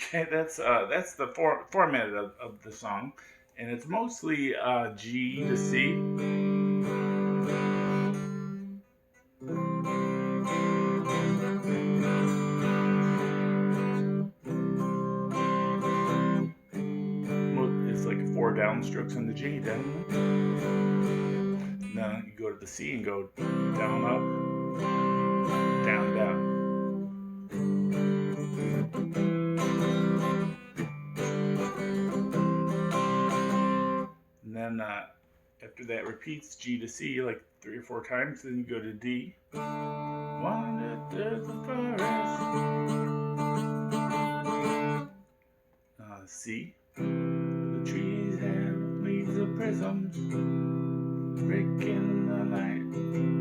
Okay, that's the format of the song, and it's mostly G to C. It's like four downstrokes on the G. Then you go to the C and go down, up, down, down. And then after that repeats G to C like 3 or 4 times. Then you go to D. Wander through the forest. C. The trees have leaves of prisms, breaking the light.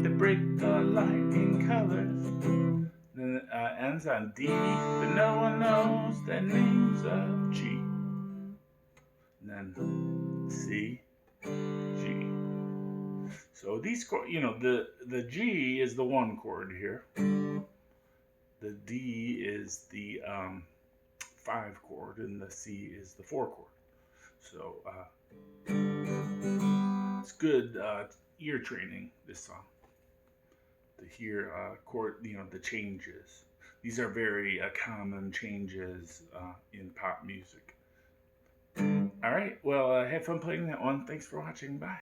They break the light in colors. Then it ends on D, but no one knows the names of G. And then C, G. So these chords, the G is the 1 chord here. The D is the 5 chord, and the C is the 4 chord. So it's good ear training, this song, to hear chord, the changes. These are very common changes in pop music. All right, well, have fun playing that one. Thanks for watching. Bye.